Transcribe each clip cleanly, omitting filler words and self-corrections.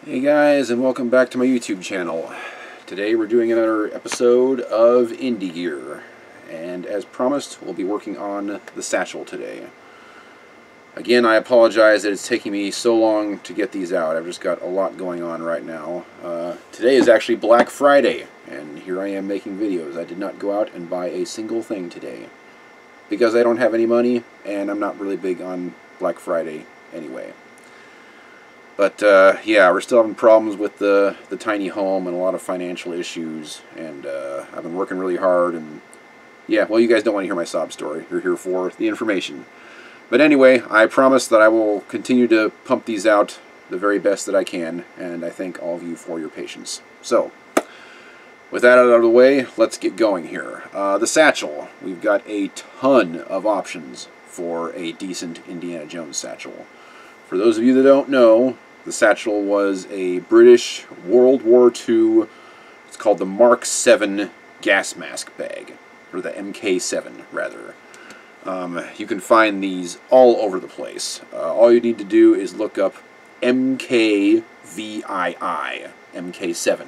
Hey guys, and welcome back to my YouTube channel. Today we're doing another episode of Indie Gear, and as promised, we'll be working on the Satchel today. Again, I apologize that it's taking me so long to get these out. I've just got a lot going on right now. Today is actually Black Friday, and here I am making videos. I did not go out and buy a single thing today, because I don't have any money, and I'm not really big on Black Friday anyway. But yeah, we're still having problems with the tiny home and a lot of financial issues, and I've been working really hard, and yeah, well, you guys don't want to hear my sob story. You're here for the information. But anyway, I promise that I will continue to pump these out the very best that I can, and I thank all of you for your patience. So, with that out of the way, let's get going here. The Satchel. We've got a ton of options for a decent Indiana Jones satchel. For those of you that don't know, the Satchel was a British World War II, it's called the Mark 7 gas mask bag, or the MK7 rather. You can find these all over the place. All you need to do is look up MKVII, MK7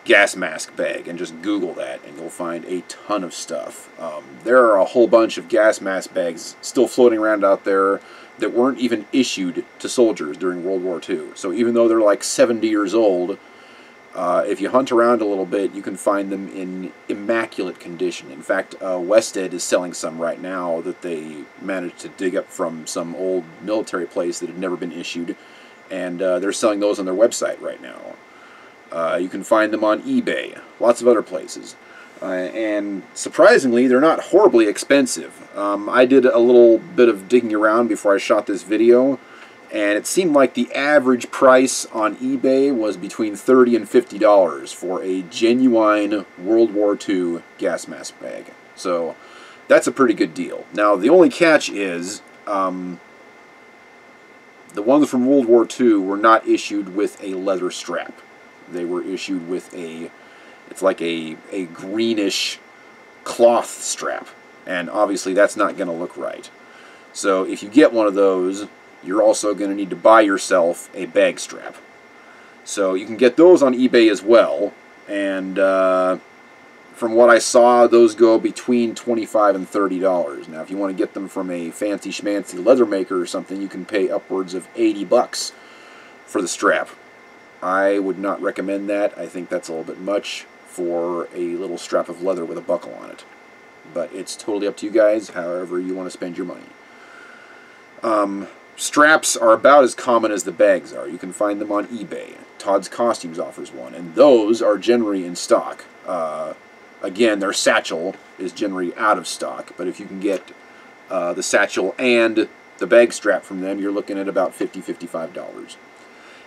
gas mask bag, and just Google that, and you'll find a ton of stuff. There are a whole bunch of gas mask bags still floating around out there that weren't even issued to soldiers during World War II. So even though they're like 70 years old, if you hunt around a little bit, you can find them in immaculate condition. In fact, Wested is selling some right now that they managed to dig up from some old military place that had never been issued, and they're selling those on their website right now. You can find them on eBay, lots of other places. And surprisingly, they're not horribly expensive. I did a little bit of digging around before I shot this video, and it seemed like the average price on eBay was between $30 and $50 for a genuine World War II gas mask bag. So that's a pretty good deal. Now, the only catch is the ones from World War II were not issued with a leather strap. They were issued with it's like a greenish cloth strap, and obviously that's not going to look right. So if you get one of those, you're also going to need to buy yourself a bag strap. So you can get those on eBay as well, and from what I saw, those go between $25 and $30. Now if you want to get them from a fancy schmancy leather maker or something, you can pay upwards of $80 for the strap. I would not recommend that. I think that's a little bit much for a little strap of leather with a buckle on it. But it's totally up to you guys, however you want to spend your money. Straps are about as common as the bags are. You can find them on eBay. Todd's Costumes offers one, and those are generally in stock. Again, their satchel is generally out of stock, but if you can get the satchel and the bag strap from them, you're looking at about $50, $55.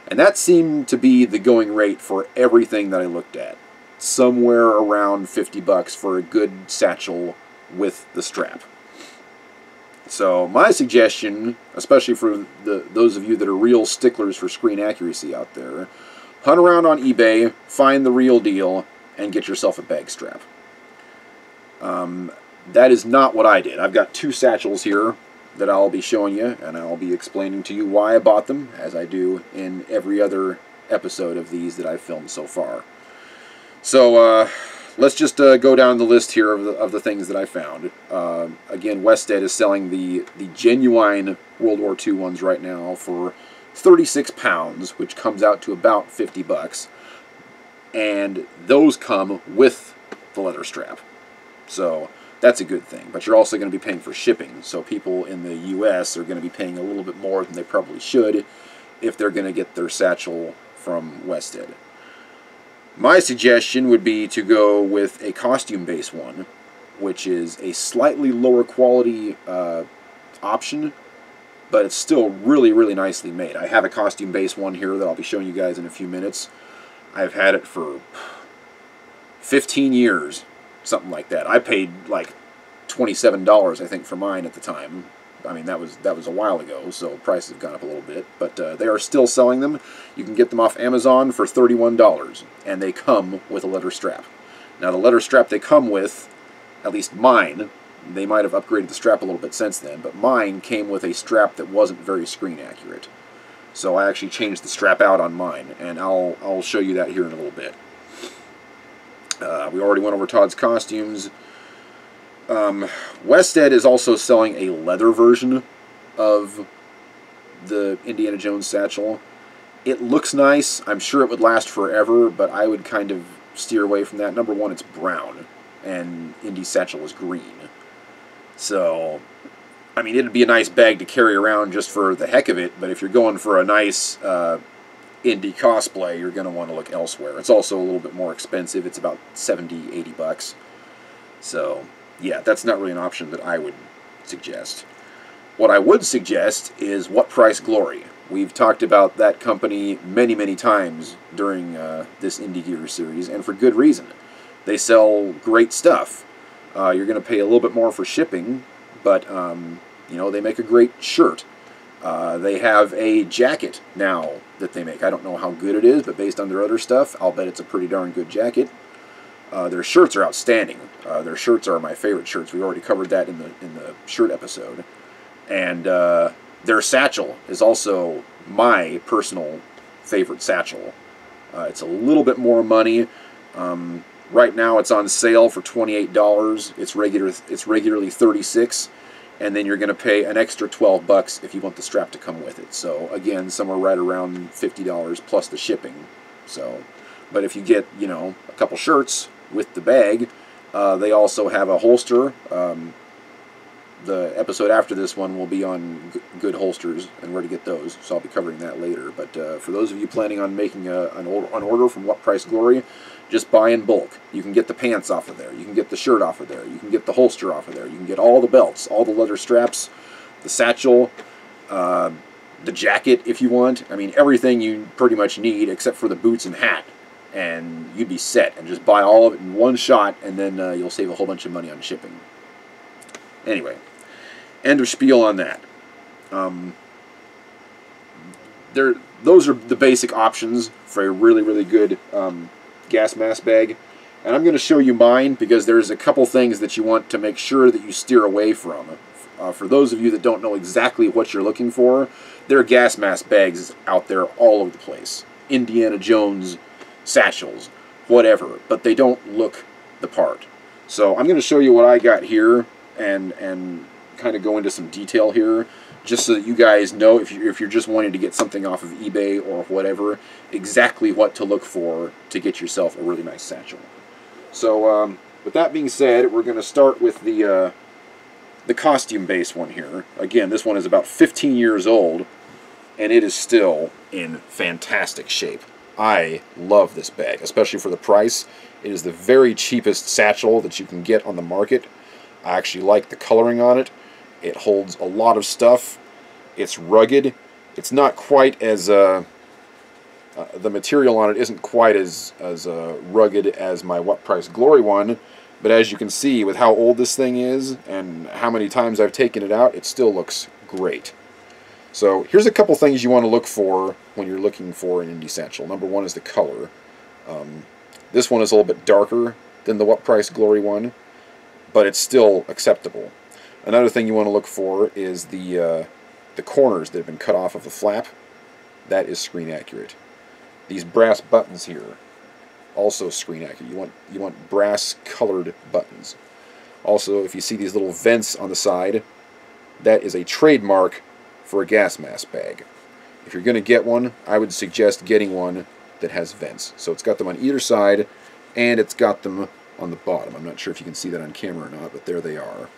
And that seemed to be the going rate for everything that I looked at. Somewhere around $50 for a good satchel with the strap. So my suggestion, especially for those of you that are real sticklers for screen accuracy out there, hunt around on eBay, find the real deal, and get yourself a bag strap. That is not what I did. I've got two satchels here that I'll be showing you, and I'll be explaining to you why I bought them, as I do in every other episode of these that I've filmed so far. So let's just go down the list here of the things that I found. Again, Wested is selling the genuine World War II ones right now for 36 pounds, which comes out to about $50, and those come with the leather strap. So that's a good thing, but you're also going to be paying for shipping, so people in the U.S. are going to be paying a little bit more than they probably should if they're going to get their satchel from Wested. My suggestion would be to go with a costume-based one, which is a slightly lower quality option, but it's still really, really nicely made. I have a costume-based one here that I'll be showing you guys in a few minutes. I've had it for 15 years. Something like that. I paid like $27, I think, for mine at the time. I mean, that was a while ago, so prices have gone up a little bit. But they are still selling them. You can get them off Amazon for $31, and they come with a leather strap. Now, the leather strap they come with, at least mine, they might have upgraded the strap a little bit since then, but mine came with a strap that wasn't very screen accurate. So I actually changed the strap out on mine, and I'll show you that here in a little bit. We already went over Todd's costumes. Wested is also selling a leather version of the Indiana Jones satchel. It looks nice. I'm sure it would last forever, but I would kind of steer away from that. Number one, it's brown, and Indy's satchel is green. So, I mean, it'd be a nice bag to carry around just for the heck of it, but if you're going for a nice Indy cosplay, you're going to want to look elsewhere. It's also a little bit more expensive. It's about 70, 80 bucks. So, yeah, that's not really an option that I would suggest. What I would suggest is What Price Glory. We've talked about that company many, many times during this Indie Gear series, and for good reason. They sell great stuff. You're going to pay a little bit more for shipping, but, you know, they make a great shirt. They have a jacket now that they make. I don't know how good it is, but based on their other stuff, I'll bet it's a pretty darn good jacket. Their shirts are outstanding. Their shirts are my favorite shirts. We already covered that in the shirt episode. And their satchel is also my personal favorite satchel. It's a little bit more money. Right now it's on sale for $28. It's regularly $36, and then you're going to pay an extra $12 if you want the strap to come with it. So again, somewhere right around $50 plus the shipping. So, but if you get, you know, a couple shirts with the bag, they also have a holster. The episode after this one will be on good holsters and where to get those, so I'll be covering that later. But for those of you planning on making an order from What Price Glory, just buy in bulk. You can get the pants off of there, you can get the shirt off of there, you can get the holster off of there, you can get all the belts, all the leather straps, the satchel, the jacket if you want. I mean, everything you pretty much need except for the boots and hat, and you'd be set. And just buy all of it in one shot, and then you'll save a whole bunch of money on shipping. Anyway, end of spiel on that. Those are the basic options for a really, really good gas mask bag. And I'm going to show you mine because there's a couple things that you want to make sure that you steer away from. For those of you that don't know exactly what you're looking for, there are gas mask bags out there all over the place. Indiana Jones satchels, whatever, but they don't look the part. So I'm going to show you what I got here and kind of go into some detail here, just so that you guys know, if you're just wanting to get something off of eBay or whatever, exactly what to look for to get yourself a really nice satchel. So with that being said, we're going to start with the costume base one here. Again, this one is about 15 years old, and it is still in fantastic shape. I love this bag, especially for the price. It is the very cheapest satchel that you can get on the market. I actually like the coloring on it. It holds a lot of stuff. It's rugged. It's not quite as the material on it isn't quite as rugged as my What Price Glory one, but as you can see with how old this thing is and how many times I've taken it out, it still looks great. So here's a couple things you want to look for when you're looking for an Indy satchel. Number one is the color. This one is a little bit darker than the What Price Glory one, but it's still acceptable. Another thing you want to look for is the corners that have been cut off of the flap. That is screen accurate. These brass buttons here, also screen accurate. You want brass colored buttons. Also, if you see these little vents on the side, that is a trademark for a gas mask bag. If you're going to get one, I would suggest getting one that has vents. So it's got them on either side, and it's got them on the bottom. I'm not sure if you can see that on camera or not, but there they are.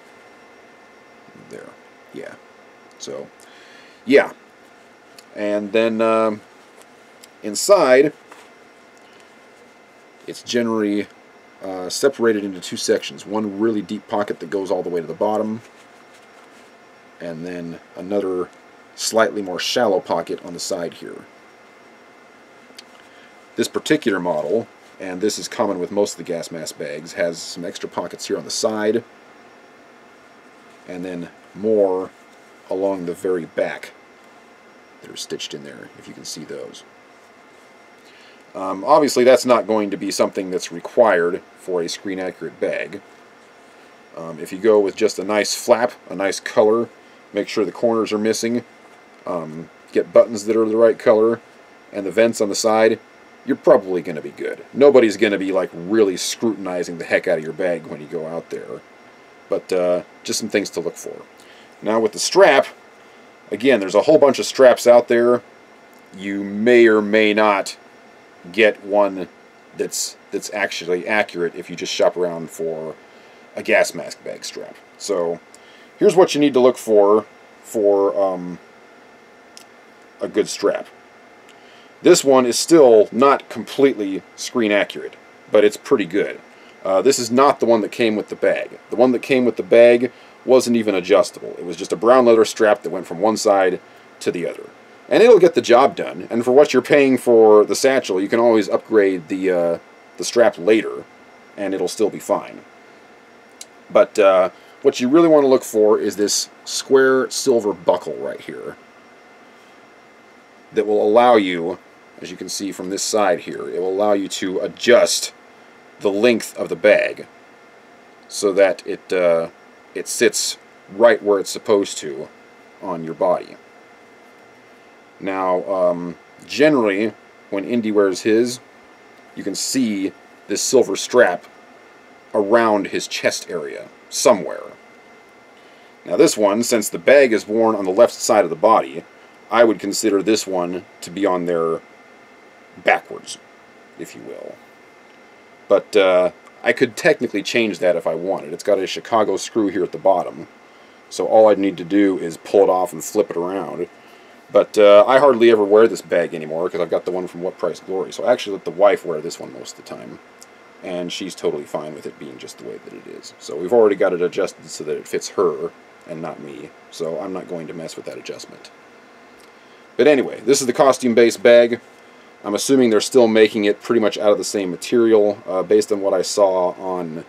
There. Yeah. So, yeah. And then inside, it's generally separated into two sections. One really deep pocket that goes all the way to the bottom, and then another slightly more shallow pocket on the side here. This particular model, and this is common with most of the gas mask bags, has some extra pockets here on the side, and then more along the very back that are stitched in there, if you can see those. Obviously that's not going to be something that's required for a screen accurate bag. If you go with just a nice flap, a nice color, make sure the corners are missing, get buttons that are the right color, and the vents on the side, you're probably going to be good. Nobody's going to be like really scrutinizing the heck out of your bag when you go out there. But just some things to look for. Now with the strap, again, there's a whole bunch of straps out there. You may or may not get one that's actually accurate if you just shop around for a gas mask bag strap. So here's what you need to look for a good strap. This one is still not completely screen accurate, but it's pretty good. This is not the one that came with the bag. The one that came with the bag wasn't even adjustable. It was just a brown leather strap that went from one side to the other. And it'll get the job done. And for what you're paying for the satchel, you can always upgrade the strap later, and it'll still be fine. But what you really want to look for is this square silver buckle right here that will allow you, as you can see from this side here, it will allow you to adjust the length of the bag so that it sits right where it's supposed to on your body. Now, generally, when Indy wears his, you can see this silver strap around his chest area, somewhere. Now this one, since the bag is worn on the left side of the body, I would consider this one to be on there backwards, if you will. But I could technically change that if I wanted. It's got a Chicago screw here at the bottom, so all I'd need to do is pull it off and flip it around. But I hardly ever wear this bag anymore because I've got the one from What Price Glory. So I actually let the wife wear this one most of the time. And she's totally fine with it being just the way that it is. So we've already got it adjusted so that it fits her and not me. So I'm not going to mess with that adjustment. But anyway, this is the costume-based bag. I'm assuming they're still making it pretty much out of the same material. Based on what I saw on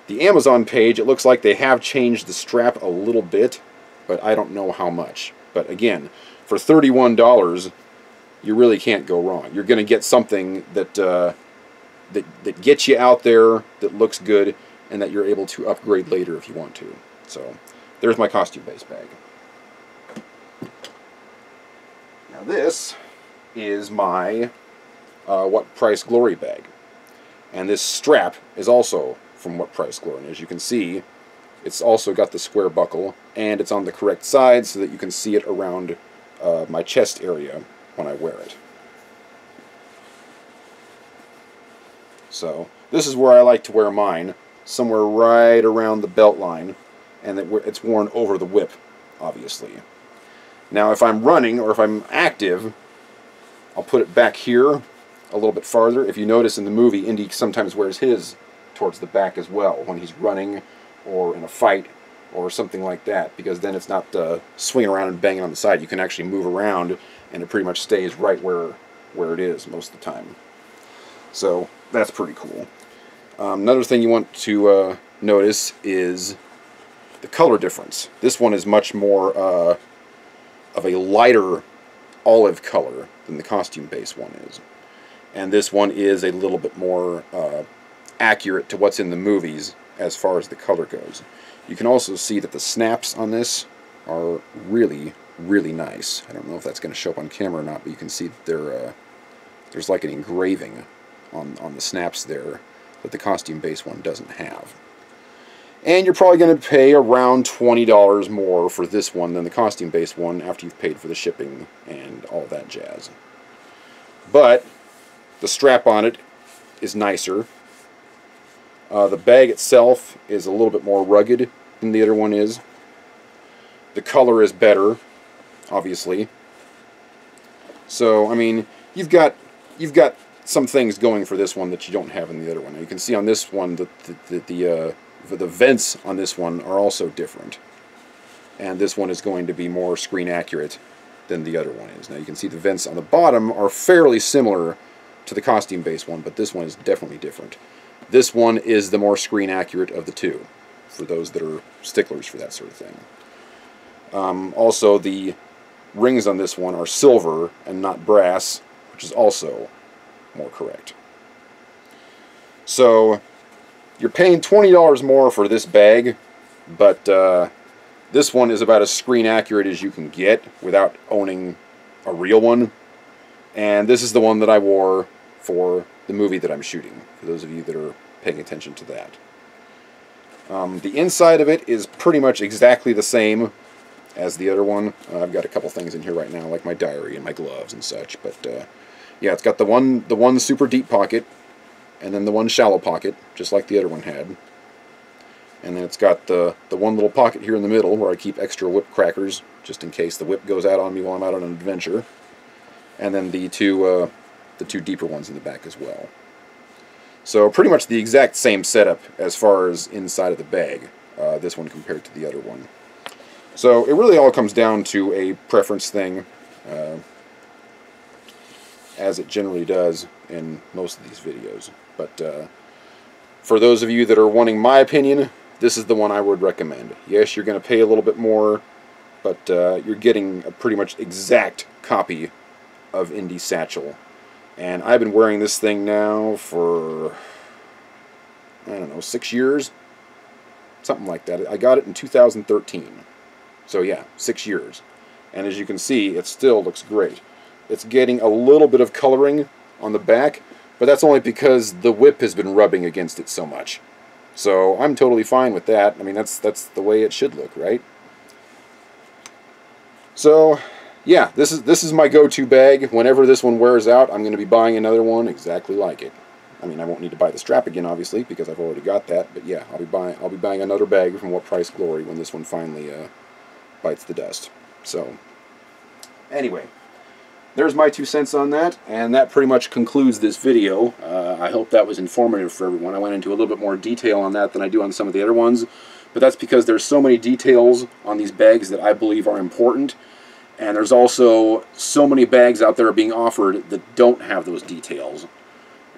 the Amazon page, it looks like they have changed the strap a little bit, but I don't know how much. But again, for $31, you really can't go wrong. You're going to get something that that gets you out there, that looks good, and that you're able to upgrade later if you want to. So there's my costume-based bag. Now this is my What Price Glory bag. And this strap is also from What Price Glory. And as you can see, it's also got the square buckle, and it's on the correct side so that you can see it around my chest area when I wear it. So this is where I like to wear mine, somewhere right around the belt line, and it's worn over the whip, obviously. Now if I'm running or if I'm active, I'll put it back here a little bit farther. If you notice in the movie, Indy sometimes wears his towards the back as well when he's running or in a fight or something like that, because then it's not swinging around and banging on the side. You can actually move around and it pretty much stays right where it is most of the time. So that's pretty cool. Another thing you want to notice is the color difference. This one is much more of a lighter olive color than the costume-based one is. And this one is a little bit more accurate to what's in the movies as far as the color goes. You can also see that the snaps on this are really, really nice. I don't know if that's going to show up on camera or not, but you can see that there's like an engraving on the snaps there that the costume-based one doesn't have. And you're probably going to pay around $20 more for this one than the costume-based one after you've paid for the shipping and all that jazz. But the strap on it is nicer. The bag itself is a little bit more rugged than the other one is. The color is better, obviously. So, I mean, you've got some things going for this one that you don't have in the other one. Now, you can see on this one that the vents on this one are also different. And this one is going to be more screen accurate than the other one is. Now you can see the vents on the bottom are fairly similar to the costume-based one, but this one is definitely different. This one is the more screen accurate of the two, for those that are sticklers for that sort of thing. Also, the rings on this one are silver and not brass, which is also more correct. So you're paying $20 more for this bag, but this one is about as screen accurate as you can get without owning a real one. And this is the one that I wore for the movie that I'm shooting, for those of you that are paying attention to that. The inside of it is pretty much exactly the same as the other one. I've got a couple things in here right now, like my diary and my gloves and such. But yeah, it's got the one super deep pocket, and then the one shallow pocket, just like the other one had. And then it's got the one little pocket here in the middle where I keep extra whip crackers, just in case the whip goes out on me while I'm out on an adventure. And then the two deeper ones in the back as well. So pretty much the exact same setup as far as inside of the bag, this one compared to the other one. So it really all comes down to a preference thing, as it generally does in most of these videos. But for those of you that are wanting my opinion, this is the one I would recommend. Yes, you're going to pay a little bit more, but you're getting a pretty much exact copy of Indy Satchel. And I've been wearing this thing now for, I don't know, 6 years? Something like that. I got it in 2013. So yeah, 6 years. And as you can see, it still looks great. It's getting a little bit of coloring on the back, but that's only because the whip has been rubbing against it so much. So I'm totally fine with that. I mean, that's the way it should look, right? So yeah, this is my go-to bag. Whenever this one wears out, I'm going to be buying another one exactly like it. I mean, I won't need to buy the strap again, obviously, because I've already got that. But yeah, I'll be buying another bag from What Price Glory when this one finally bites the dust. So anyway, there's my 2 cents on that, and that pretty much concludes this video. I hope that was informative for everyone. I went into a little bit more detail on that than I do on some of the other ones, but that's because there's so many details on these bags that I believe are important. And there's also so many bags out there being offered that don't have those details.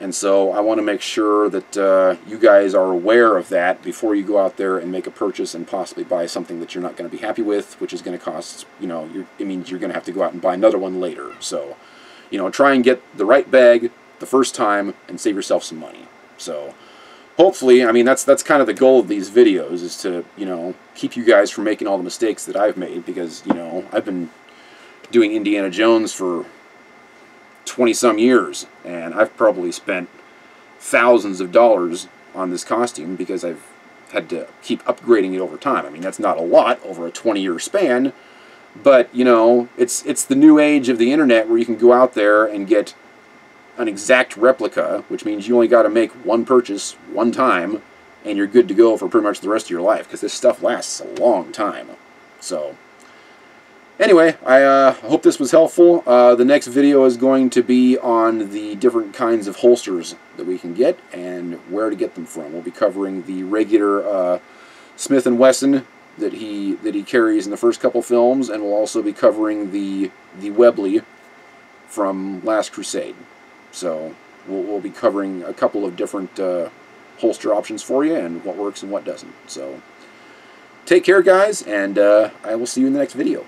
And so I want to make sure that you guys are aware of that before you go out there and make a purchase and possibly buy something that you're not going to be happy with, which is going to cost, you know, it means you're going to have to go out and buy another one later. So, you know, try and get the right bag the first time and save yourself some money. So hopefully, I mean, that's kind of the goal of these videos, is to, you know, keep you guys from making all the mistakes that I've made, because, you know, I've been doing Indiana Jones for 20-some years, and I've probably spent thousands of dollars on this costume because I've had to keep upgrading it over time. I mean, that's not a lot over a 20-year span, but, you know, it's the new age of the internet where you can go out there and get an exact replica, which means you only got to make one purchase one time, and you're good to go for pretty much the rest of your life, because this stuff lasts a long time. So anyway, I hope this was helpful. The next video is going to be on the different kinds of holsters that we can get and where to get them from. We'll be covering the regular Smith & Wesson that he carries in the first couple films, and we'll also be covering the Webley from Last Crusade. So we'll be covering a couple of different holster options for you, and what works and what doesn't. So take care, guys, and I will see you in the next video.